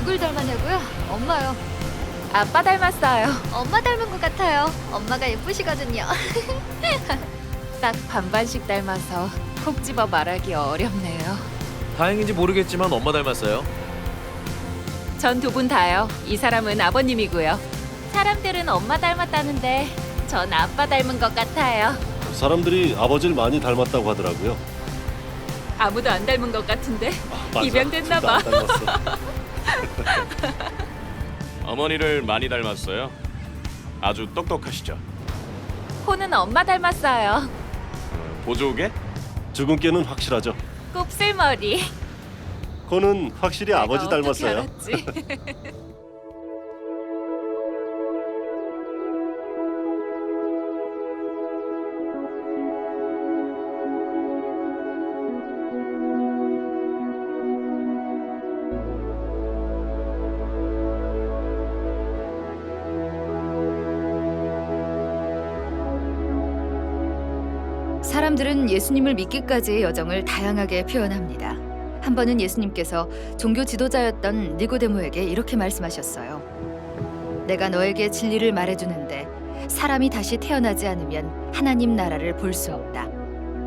누굴 닮았냐고요? 엄마요. 아빠 닮았어요. 엄마 닮은 것 같아요. 엄마가 예쁘시거든요. 딱 반반씩 닮아서 콕 집어 말하기 어렵네요. 다행인지 모르겠지만 엄마 닮았어요. 전 두 분 다요. 이 사람은 아버님이고요. 사람들은 엄마 닮았다는데 전 아빠 닮은 것 같아요. 사람들이 아버지를 많이 닮았다고 하더라고요. 아무도 안 닮은 것 같은데 맞아. 입양됐나 둘다 봐. 안 닮았어. 어머니를 많이 닮았어요. 아주 똑똑하시죠. 코는 엄마 닮았어요. 보조개? 주근깨는 확실하죠. 곱슬머리. 코는 확실히 아버지 내가 어떻게 닮았어요. 알았지? 사람들은 예수님을 믿기까지의 여정을 다양하게 표현합니다. 한 번은 예수님께서 종교 지도자였던 니고데모에게 이렇게 말씀하셨어요. 내가 너에게 진리를 말해주는데 사람이 다시 태어나지 않으면 하나님 나라를 볼 수 없다.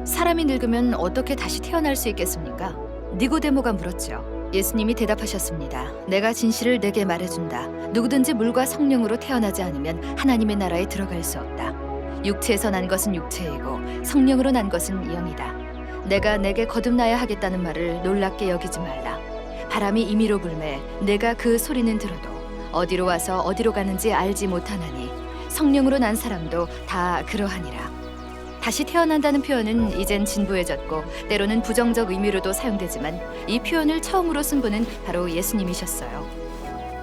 사람이 늙으면 어떻게 다시 태어날 수 있겠습니까? 니고데모가 물었죠. 예수님이 대답하셨습니다. 내가 진실을 내게 말해준다. 누구든지 물과 성령으로 태어나지 않으면 하나님의 나라에 들어갈 수 없다. 육체에서 난 것은 육체이고 성령으로 난 것은 영이다. 내가 내게 거듭나야 하겠다는 말을 놀랍게 여기지 말라. 바람이 임의로 불매 내가 그 소리는 들어도 어디로 와서 어디로 가는지 알지 못하나니 성령으로 난 사람도 다 그러하니라. 다시 태어난다는 표현은 이젠 진부해졌고 때로는 부정적 의미로도 사용되지만 이 표현을 처음으로 쓴 분은 바로 예수님이셨어요.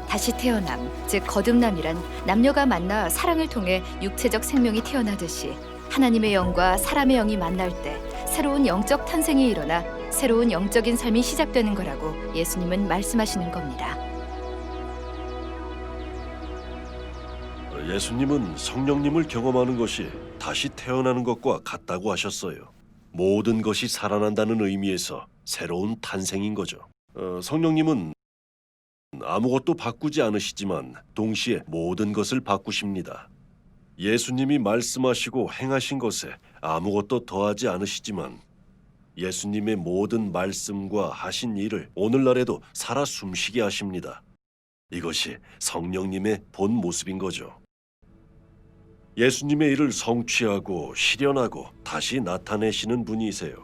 다시 태어남, 즉 거듭남이란 남녀가 만나 사랑을 통해 육체적 생명이 태어나듯이 하나님의 영과 사람의 영이 만날 때 새로운 영적 탄생이 일어나 새로운 영적인 삶이 시작되는 거라고 예수님은 말씀하시는 겁니다. 예수님은 성령님을 경험하는 것이 다시 태어나는 것과 같다고 하셨어요. 모든 것이 살아난다는 의미에서 새로운 탄생인 거죠. 성령님은 아무것도 바꾸지 않으시지만 동시에 모든 것을 바꾸십니다. 예수님이 말씀하시고 행하신 것에 아무것도 더하지 않으시지만 예수님의 모든 말씀과 하신 일을 오늘날에도 살아 숨쉬게 하십니다. 이것이 성령님의 본 모습인 거죠. 예수님의 일을 성취하고 실현하고 다시 나타내시는 분이세요.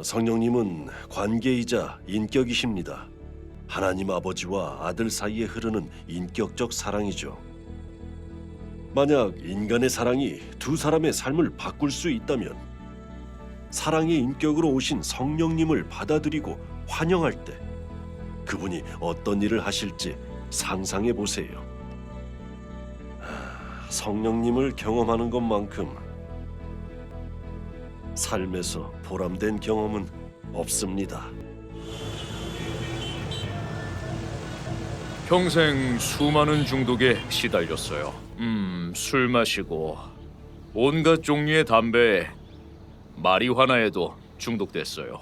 성령님은 관계이자 인격이십니다. 하나님 아버지와 아들 사이에 흐르는 인격적 사랑이죠. 만약 인간의 사랑이 두 사람의 삶을 바꿀 수 있다면 사랑의 인격으로 오신 성령님을 받아들이고 환영할 때 그분이 어떤 일을 하실지 상상해 보세요. 성령님을 경험하는 것만큼 삶에서 보람된 경험은 없습니다. 평생 수많은 중독에 시달렸어요. 술 마시고 온갖 종류의 담배에 마리화나에도 중독됐어요.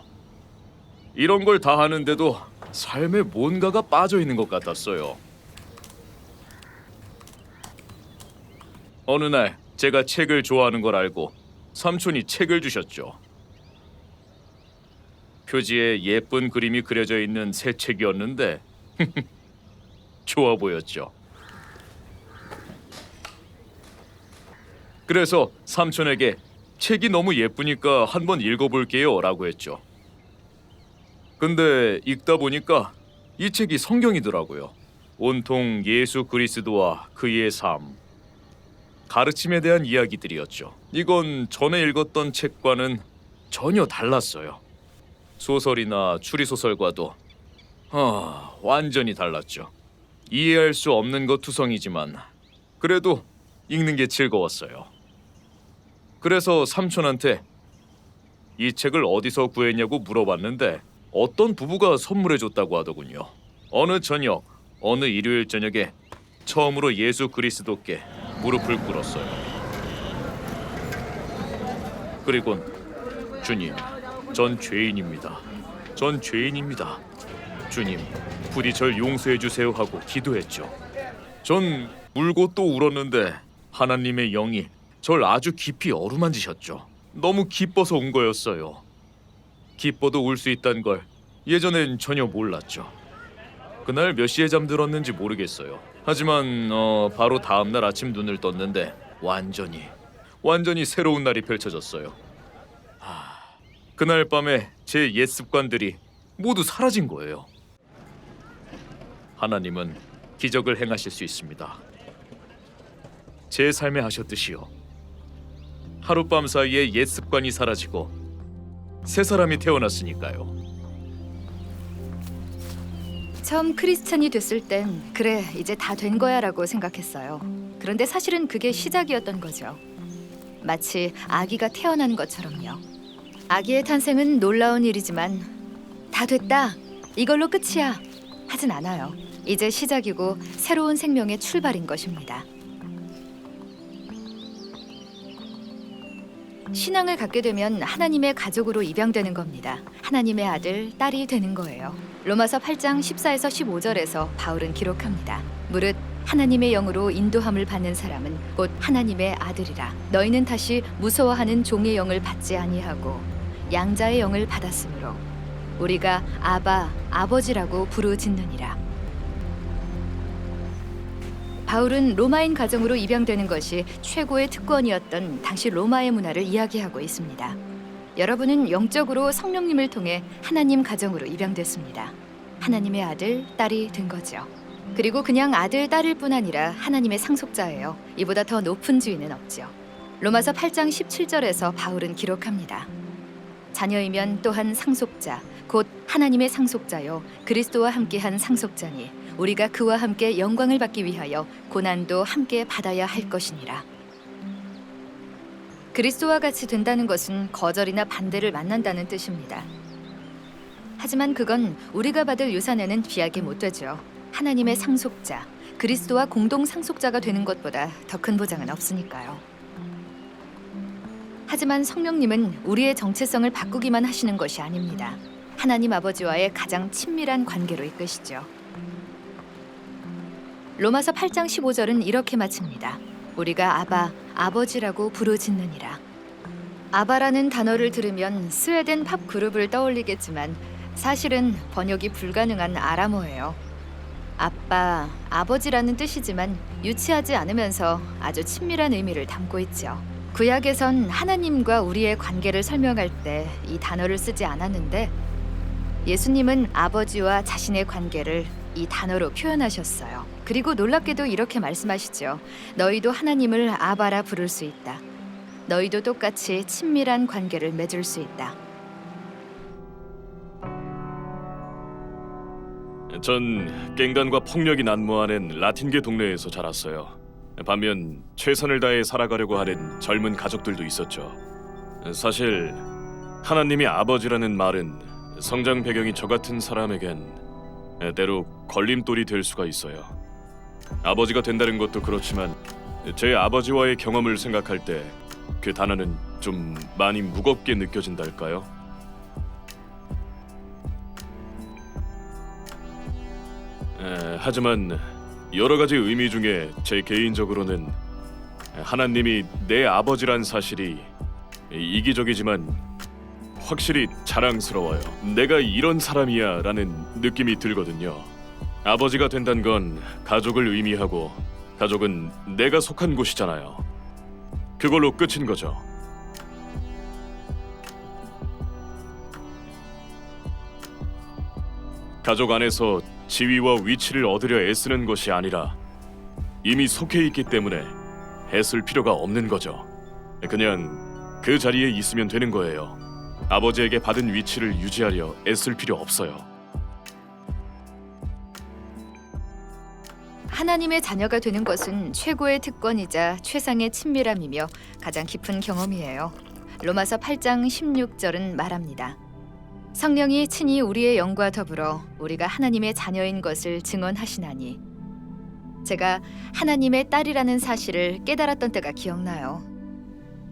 이런 걸 다 하는데도 삶에 뭔가가 빠져 있는 것 같았어요. 어느 날 제가 책을 좋아하는 걸 알고 삼촌이 책을 주셨죠. 표지에 예쁜 그림이 그려져 있는 새 책이었는데 좋아 보였죠. 그래서 삼촌에게 책이 너무 예쁘니까 한번 읽어볼게요 라고 했죠. 근데 읽다 보니까 이 책이 성경이더라고요. 온통 예수 그리스도와 그의 삶, 가르침에 대한 이야기들이었죠. 이건 전에 읽었던 책과는 전혀 달랐어요. 소설이나 추리소설과도 완전히 달랐죠. 이해할 수 없는 것 투성이지만 그래도 읽는 게 즐거웠어요. 그래서 삼촌한테 이 책을 어디서 구했냐고 물어봤는데 어떤 부부가 선물해줬다고 하더군요. 어느 저녁, 어느 일요일 저녁에 처음으로 예수 그리스도께 무릎을 꿇었어요. 그리곤 주님, 전 죄인입니다. 전 죄인입니다. 주님, 부디 절 용서해 주세요 하고 기도했죠. 전 울고 또 울었는데 하나님의 영이 절 아주 깊이 어루만지셨죠. 너무 기뻐서 운 거였어요. 기뻐도 울 수 있단 걸 예전엔 전혀 몰랐죠. 그날 몇 시에 잠들었는지 모르겠어요. 하지만 바로 다음 날 아침 눈을 떴는데 완전히 새로운 날이 펼쳐졌어요. 그날 밤에 제 옛 습관들이 모두 사라진 거예요. 하나님은 기적을 행하실 수 있습니다. 제 삶에 하셨듯이요. 하룻밤 사이에 옛 습관이 사라지고 새 사람이 태어났으니까요. 처음 크리스찬이 됐을 땐 그래 이제 다 된 거야라고 생각했어요. 그런데 사실은 그게 시작이었던 거죠. 마치 아기가 태어난 것처럼요. 아기의 탄생은 놀라운 일이지만 다 됐다, 이걸로 끝이야 하진 않아요. 이제 시작이고 새로운 생명의 출발인 것입니다. 신앙을 갖게 되면 하나님의 가족으로 입양되는 겁니다. 하나님의 아들, 딸이 되는 거예요. 로마서 8장 14에서 15절에서 바울은 기록합니다. 무릇 하나님의 영으로 인도함을 받는 사람은 곧 하나님의 아들이라. 너희는 다시 무서워하는 종의 영을 받지 아니하고 양자의 영을 받았으므로 우리가 아바, 아버지라고 부르짖느니라. 바울은 로마인 가정으로 입양되는 것이 최고의 특권이었던 당시 로마의 문화를 이야기하고 있습니다. 여러분은 영적으로 성령님을 통해 하나님 가정으로 입양됐습니다. 하나님의 아들, 딸이 된 거죠. 그리고 그냥 아들, 딸일 뿐 아니라 하나님의 상속자예요. 이보다 더 높은 지위는 없죠. 로마서 8장 17절에서 바울은 기록합니다. 자녀이면 또한 상속자, 곧 하나님의 상속자요 그리스도와 함께한 상속자니 우리가 그와 함께 영광을 받기 위하여 고난도 함께 받아야 할 것이니라. 그리스도와 같이 된다는 것은 거절이나 반대를 만난다는 뜻입니다. 하지만 그건 우리가 받을 유산에는 비하게 못 되죠. 하나님의 상속자, 그리스도와 공동 상속자가 되는 것보다 더 큰 보장은 없으니까요. 하지만 성령님은 우리의 정체성을 바꾸기만 하시는 것이 아닙니다. 하나님 아버지와의 가장 친밀한 관계로 이끄시죠. 로마서 8장 15절은 이렇게 마칩니다. 우리가 아바, 아버지라고 부르짖느니라. 아바라는 단어를 들으면 스웨덴 팝 그룹을 떠올리겠지만 사실은 번역이 불가능한 아람어예요. 아빠, 아버지라는 뜻이지만 유치하지 않으면서 아주 친밀한 의미를 담고 있죠. 구약에선 하나님과 우리의 관계를 설명할 때 이 단어를 쓰지 않았는데 예수님은 아버지와 자신의 관계를 이 단어로 표현하셨어요. 그리고 놀랍게도 이렇게 말씀하시죠. 너희도 하나님을 아바라 부를 수 있다. 너희도 똑같이 친밀한 관계를 맺을 수 있다. 전 갱단과 폭력이 난무하는 라틴계 동네에서 자랐어요. 반면 최선을 다해 살아가려고 하는 젊은 가족들도 있었죠. 사실 하나님이 아버지라는 말은 성장 배경이 저 같은 사람에겐 때로 걸림돌이 될 수가 있어요. 아버지가 된다는 것도 그렇지만 제 아버지와의 경험을 생각할 때 그 단어는 좀 많이 무겁게 느껴진달까요? 하지만 여러 가지 의미 중에 제 개인적으로는 하나님이 내 아버지란 사실이 이기적이지만 확실히 자랑스러워요. 내가 이런 사람이야 라는 느낌이 들거든요. 아버지가 된다는 건 가족을 의미하고 가족은 내가 속한 곳이잖아요. 그걸로 끝인 거죠. 가족 안에서 지위와 위치를 얻으려 애쓰는 것이 아니라 이미 속해 있기 때문에 애쓸 필요가 없는 거죠. 그냥 그 자리에 있으면 되는 거예요. 아버지에게 받은 위치를 유지하려 애쓸 필요 없어요. 하나님의 자녀가 되는 것은 최고의 특권이자 최상의 친밀함이며 가장 깊은 경험이에요. 로마서 8장 16절은 말합니다. 성령이 친히 우리의 영과 더불어 우리가 하나님의 자녀인 것을 증언하시나니. 제가 하나님의 딸이라는 사실을 깨달았던 때가 기억나요.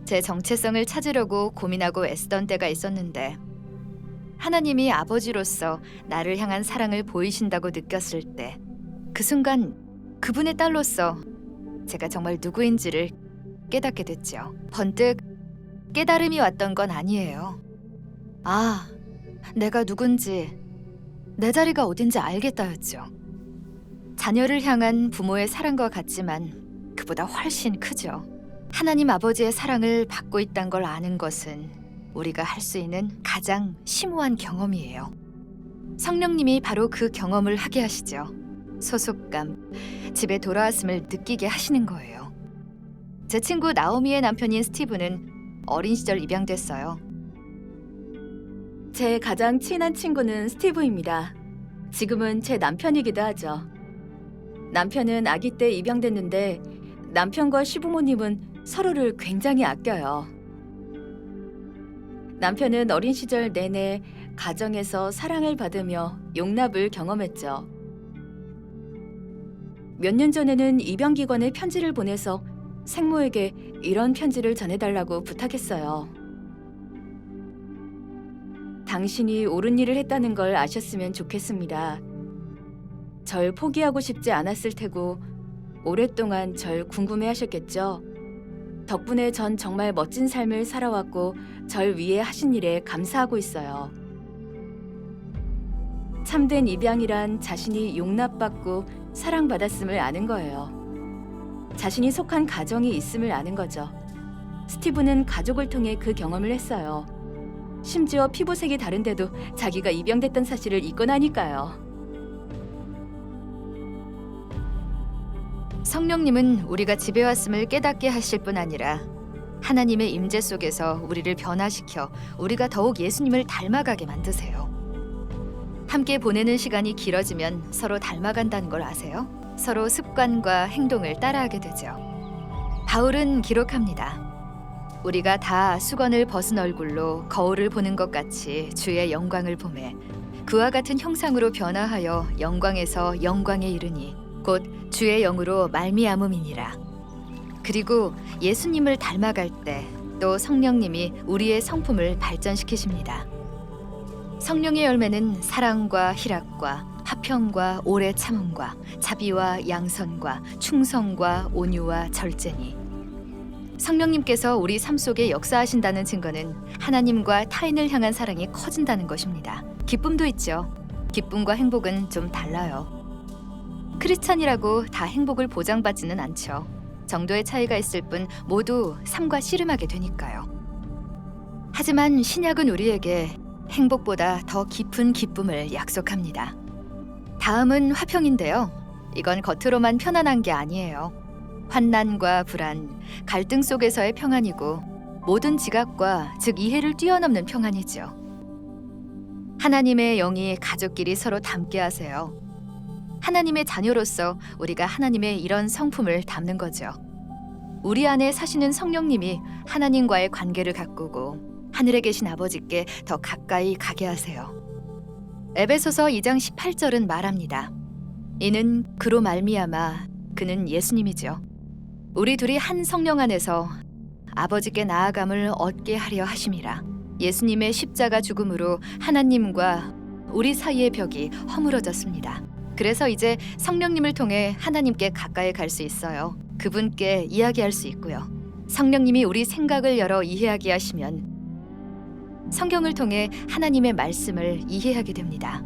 제 정체성을 찾으려고 고민하고 애쓰던 때가 있었는데 하나님이 아버지로서 나를 향한 사랑을 보이신다고 느꼈을 때 그 순간 그분의 딸로서 제가 정말 누구인지를 깨닫게 됐죠. 번뜩 깨달음이 왔던 건 아니에요. 아, 내가 누군지, 내 자리가 어딘지 알겠다였죠. 자녀를 향한 부모의 사랑과 같지만 그보다 훨씬 크죠. 하나님 아버지의 사랑을 받고 있다는 걸 아는 것은 우리가 할 수 있는 가장 심오한 경험이에요. 성령님이 바로 그 경험을 하게 하시죠. 소속감, 집에 돌아왔음을 느끼게 하시는 거예요. 제 친구 나오미의 남편인 스티브는 어린 시절 입양됐어요. 제 가장 친한 친구는 스티브입니다. 지금은 제 남편이기도 하죠. 남편은 아기 때 입양됐는데 남편과 시부모님은 서로를 굉장히 아껴요. 남편은 어린 시절 내내 가정에서 사랑을 받으며 용납을 경험했죠. 몇 년 전에는 입양기관에 편지를 보내서 생모에게 이런 편지를 전해달라고 부탁했어요. 당신이 옳은 일을 했다는 걸 아셨으면 좋겠습니다. 절 포기하고 싶지 않았을 테고 오랫동안 절 궁금해하셨겠죠. 덕분에 전 정말 멋진 삶을 살아왔고 절 위해 하신 일에 감사하고 있어요. 참된 입양이란 자신이 용납받고 사랑받았음을 아는 거예요. 자신이 속한 가정이 있음을 아는 거죠. 스티브는 가족을 통해 그 경험을 했어요. 심지어 피부색이 다른데도 자기가 입양됐던 사실을 잊고 나니까요. 성령님은 우리가 집에 왔음을 깨닫게 하실 뿐 아니라 하나님의 임재 속에서 우리를 변화시켜 우리가 더욱 예수님을 닮아가게 만드세요. 함께 보내는 시간이 길어지면 서로 닮아간다는 걸 아세요? 서로 습관과 행동을 따라하게 되죠. 바울은 기록합니다. 우리가 다 수건을 벗은 얼굴로 거울을 보는 것 같이 주의 영광을 보매 그와 같은 형상으로 변화하여 영광에서 영광에 이르니 곧 주의 영으로 말미암음이니라. 그리고 예수님을 닮아갈 때 또 성령님이 우리의 성품을 발전시키십니다. 성령의 열매는 사랑과 희락과 화평과 오래 참음과 자비와 양선과 충성과 온유와 절제니. 성령님께서 우리 삶 속에 역사하신다는 증거는 하나님과 타인을 향한 사랑이 커진다는 것입니다. 기쁨도 있죠. 기쁨과 행복은 좀 달라요. 크리스찬이라고 다 행복을 보장받지는 않죠. 정도의 차이가 있을 뿐 모두 삶과 씨름하게 되니까요. 하지만 신약은 우리에게 행복보다 더 깊은 기쁨을 약속합니다. 다음은 화평인데요. 이건 겉으로만 편안한 게 아니에요. 환난과 불안, 갈등 속에서의 평안이고 모든 지각과 즉 이해를 뛰어넘는 평안이죠. 하나님의 영이 가족끼리 서로 닮게 하세요. 하나님의 자녀로서 우리가 하나님의 이런 성품을 담는 거죠. 우리 안에 사시는 성령님이 하나님과의 관계를 가꾸고 하늘에 계신 아버지께 더 가까이 가게 하세요. 에베소서 2장 18절은 말합니다. 이는 그로 말미암아 그는 예수님이죠. 우리 둘이 한 성령 안에서 아버지께 나아감을 얻게 하려 하심이라. 예수님의 십자가 죽음으로 하나님과 우리 사이의 벽이 허물어졌습니다. 그래서 이제 성령님을 통해 하나님께 가까이 갈 수 있어요. 그분께 이야기할 수 있고요. 성령님이 우리 생각을 열어 이해하게 하시면 성경을 통해 하나님의 말씀을 이해하게 됩니다.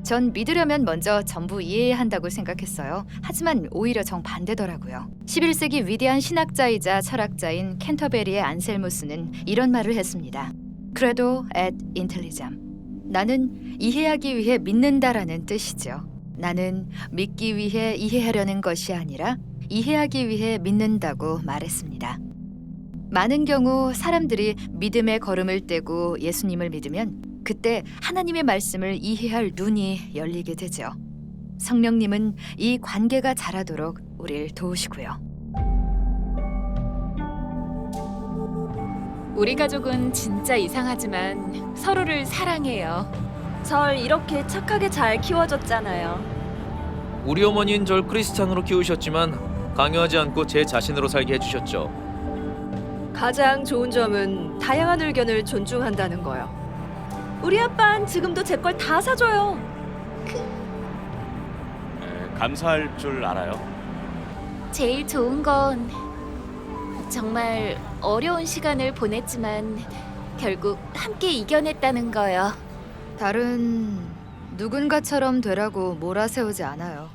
전 믿으려면 먼저 전부 이해해야 한다고 생각했어요. 하지만 오히려 정반대더라고요. 11세기 위대한 신학자이자 철학자인 캔터베리의 안셀무스는 이런 말을 했습니다. Credo et intelligam. 나는 이해하기 위해 믿는다라는 뜻이죠. 나는 믿기 위해 이해하려는 것이 아니라 이해하기 위해 믿는다고 말했습니다. 많은 경우 사람들이 믿음의 걸음을 떼고 예수님을 믿으면 그때 하나님의 말씀을 이해할 눈이 열리게 되죠. 성령님은 이 관계가 자라도록 우리를 도우시고요. 우리 가족은 진짜 이상하지만 서로를 사랑해요. 절 이렇게 착하게 잘 키워줬잖아요. 우리 어머니는 절 크리스찬으로 키우셨지만 강요하지 않고 제 자신으로 살게 해주셨죠. 가장 좋은 점은 다양한 의견을 존중한다는 거요. 우리 아빠는 지금도 제 걸 다 사줘요. 감사할 줄 알아요. 제일 좋은 건 정말 어려운 시간을 보냈지만 결국 함께 이겨냈다는 거요. 다른 누군가처럼 되라고 몰아세우지 않아요.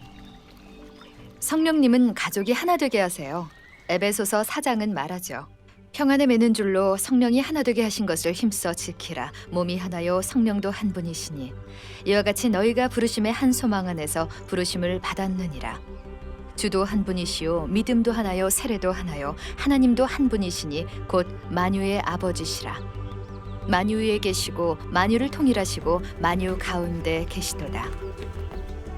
성령님은 가족이 하나 되게 하세요. 에베소서 4장은 말하죠. 평안에 매는 줄로 성령이 하나 되게 하신 것을 힘써 지키라. 몸이 하나요 성령도 한 분이시니 이와 같이 너희가 부르심의 한 소망 안에서 부르심을 받았느니라. 주도 한 분이시요 믿음도 하나요 세례도 하나요 하나님도 한 분이시니 곧 만유의 아버지시라. 만유 위에 계시고 만유를 통일하시고 만유 가운데 계시도다.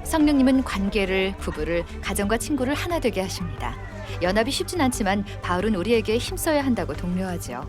성령님은 관계를, 부부를, 가정과 친구를 하나 되게 하십니다. 연합이 쉽진 않지만 바울은 우리에게 힘써야 한다고 독려하죠.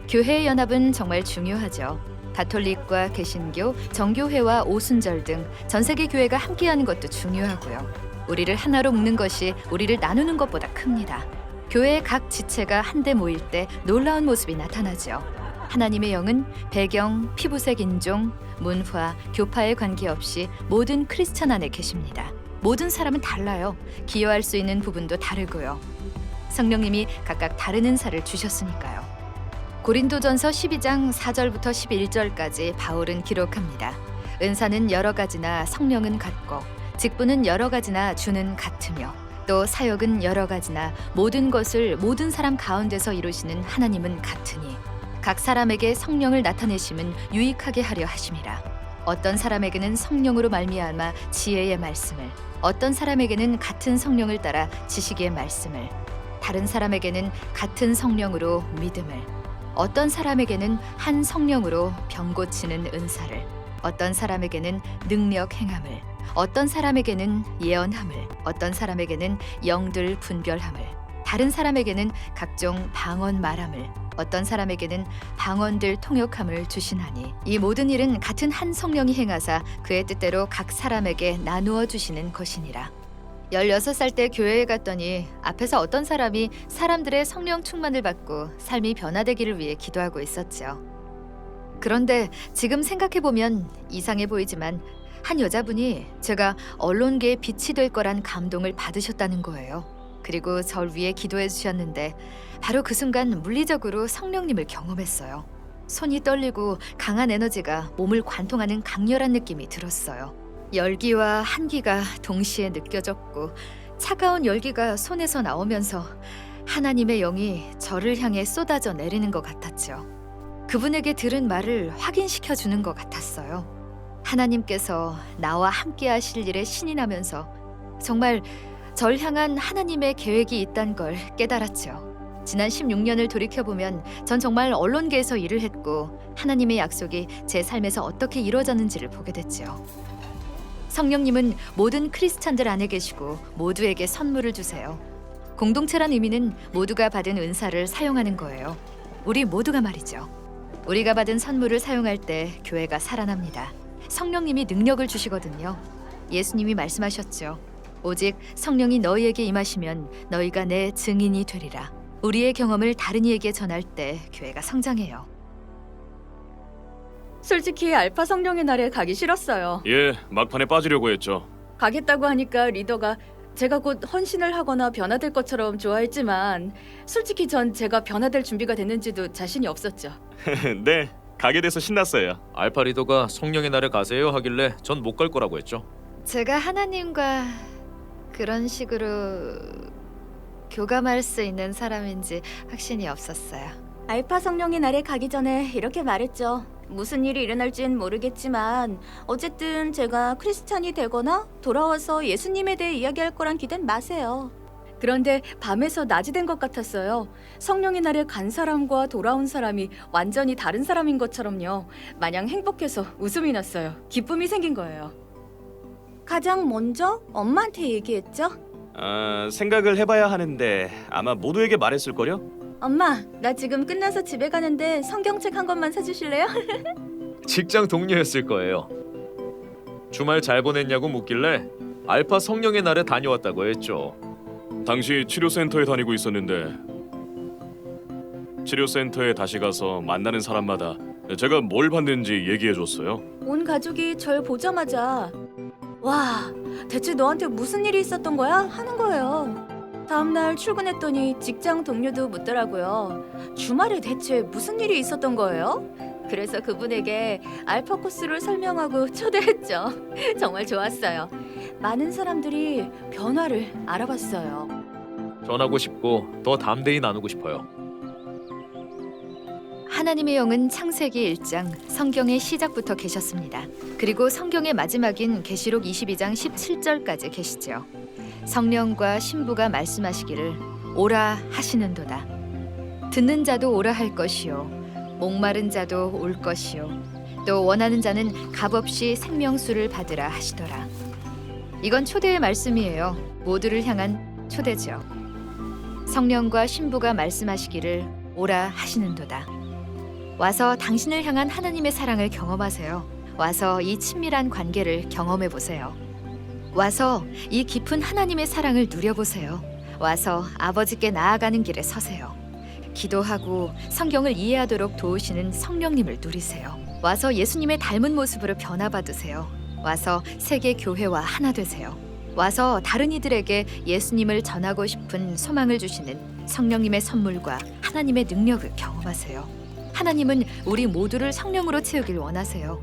교회의 연합은 정말 중요하죠. 가톨릭과 개신교, 정교회와 오순절 등 전 세계 교회가 함께하는 것도 중요하고요. 우리를 하나로 묶는 것이 우리를 나누는 것보다 큽니다. 교회의 각 지체가 한데 모일 때 놀라운 모습이 나타나죠. 하나님의 영은 배경, 피부색, 인종, 문화, 교파에 관계없이 모든 크리스천 안에 계십니다. 모든 사람은 달라요. 기여할 수 있는 부분도 다르고요. 성령님이 각각 다른 은사를 주셨으니까요. 고린도전서 12장 4절부터 11절까지 바울은 기록합니다. 은사는 여러 가지나 성령은 같고 직분은 여러 가지나 주는 같으며 또 사역은 여러 가지나 모든 것을 모든 사람 가운데서 이루시는 하나님은 같으니 각 사람에게 성령을 나타내심은 유익하게 하려 하심이라. 어떤 사람에게는 성령으로 말미암아 지혜의 말씀을, 어떤 사람에게는 같은 성령을 따라 지식의 말씀을, 다른 사람에게는 같은 성령으로 믿음을, 어떤 사람에게는 한 성령으로 병 고치는 은사를, 어떤 사람에게는 능력 행함을, 어떤 사람에게는 예언함을, 어떤 사람에게는 영들 분별함을, 다른 사람에게는 각종 방언 말함을, 어떤 사람에게는 방언들 통역함을 주시나니 이 모든 일은 같은 한 성령이 행하사 그의 뜻대로 각 사람에게 나누어 주시는 것이니라. 16살 때 교회에 갔더니 앞에서 어떤 사람이 사람들의 성령 충만을 받고 삶이 변화되기를 위해 기도하고 있었죠. 그런데 지금 생각해보면 이상해 보이지만 한 여자분이 제가 언론계의 빛이 될 거란 감동을 받으셨다는 거예요. 그리고 절 위해 기도해 주셨는데 바로 그 순간 물리적으로 성령님을 경험했어요. 손이 떨리고 강한 에너지가 몸을 관통하는 강렬한 느낌이 들었어요. 열기와 한기가 동시에 느껴졌고 차가운 열기가 손에서 나오면서 하나님의 영이 저를 향해 쏟아져 내리는 것 같았죠. 그분에게 들은 말을 확인시켜 주는 것 같았어요. 하나님께서 나와 함께 하실 일에 신이 나면서 정말 절 향한 하나님의 계획이 있다는 걸 깨달았죠. 지난 16년을 돌이켜보면 전 정말 언론계에서 일을 했고 하나님의 약속이 제 삶에서 어떻게 이루어졌는지를 보게 됐죠. 성령님은 모든 크리스찬들 안에 계시고 모두에게 선물을 주세요. 공동체란 의미는 모두가 받은 은사를 사용하는 거예요. 우리 모두가 말이죠. 우리가 받은 선물을 사용할 때 교회가 살아납니다. 성령님이 능력을 주시거든요. 예수님이 말씀하셨죠. 오직 성령이 너희에게 임하시면 너희가 내 증인이 되리라. 우리의 경험을 다른 이에게 전할 때 교회가 성장해요. 솔직히 알파 성령의 날에 가기 싫었어요. 예, 막판에 빠지려고 했죠. 가겠다고 하니까 리더가 제가 곧 헌신을 하거나 변화될 것처럼 좋아했지만 솔직히 전 제가 변화될 준비가 됐는지도 자신이 없었죠. 네, 가게 돼서 신났어요. 알파 리더가 성령의 날에 가세요 하길래 전 못 갈 거라고 했죠. 제가 하나님과 그런 식으로 교감할 수 있는 사람인지 확신이 없었어요. 알파 성령의 날에 가기 전에 이렇게 말했죠. 무슨 일이 일어날진 모르겠지만 어쨌든 제가 크리스찬이 되거나 돌아와서 예수님에 대해 이야기할 거란 기대는 마세요. 그런데 밤에서 낮이 된 것 같았어요. 성령의 날에 간 사람과 돌아온 사람이 완전히 다른 사람인 것처럼요. 마냥 행복해서 웃음이 났어요. 기쁨이 생긴 거예요. 가장 먼저 엄마한테 얘기했죠. 생각을 해봐야 하는데 아마 모두에게 말했을걸요? 엄마, 나 지금 끝나서 집에 가는데 성경책 한 권만 사주실래요? 직장 동료였을 거예요. 주말 잘 보냈냐고 묻길래 알파 성령의 날에 다녀왔다고 했죠. 당시 치료센터에 다니고 있었는데 치료센터에 다시 가서 만나는 사람마다 제가 뭘 받는지 얘기해줬어요. 온 가족이 절 보자마자 와, 대체 너한테 무슨 일이 있었던 거야? 하는 거예요. 다음날 출근했더니 직장 동료도 묻더라고요. 주말에 대체 무슨 일이 있었던 거예요? 그래서 그분에게 알파 코스를 설명하고 초대했죠. 정말 좋았어요. 많은 사람들이 변화를 알아봤어요. 전하고 싶고 더 담대히 나누고 싶어요. 하나님의 영은 창세기 1장 성경의 시작부터 계셨습니다. 그리고 성경의 마지막인 계시록 22장 17절까지 계시죠. 성령과 신부가 말씀하시기를 오라 하시는도다. 듣는 자도 오라 할 것이요 목마른 자도 올 것이요 또 원하는 자는 값없이 생명수를 받으라 하시더라. 이건 초대의 말씀이에요. 모두를 향한 초대죠. 성령과 신부가 말씀하시기를 오라 하시는도다. 와서 당신을 향한 하나님의 사랑을 경험하세요. 와서 이 친밀한 관계를 경험해 보세요. 와서 이 깊은 하나님의 사랑을 누려보세요. 와서 아버지께 나아가는 길에 서세요. 기도하고 성경을 이해하도록 도우시는 성령님을 누리세요. 와서 예수님의 닮은 모습으로 변화받으세요. 와서 세계 교회와 하나 되세요. 와서 다른 이들에게 예수님을 전하고 싶은 소망을 주시는 성령님의 선물과 하나님의 능력을 경험하세요. 하나님은 우리 모두를 성령으로 채우길 원하세요.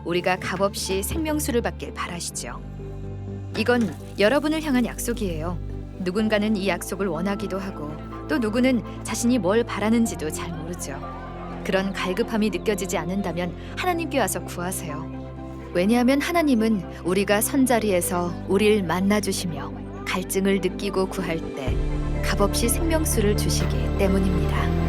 우리가 값없이 생명수를 받길 바라시죠. 이건 여러분을 향한 약속이에요. 누군가는 이 약속을 원하기도 하고 또 누구는 자신이 뭘 바라는지도 잘 모르죠. 그런 갈급함이 느껴지지 않는다면 하나님께 와서 구하세요. 왜냐하면 하나님은 우리가 선 자리에서 우리를 만나주시며 갈증을 느끼고 구할 때 값없이 생명수를 주시기 때문입니다.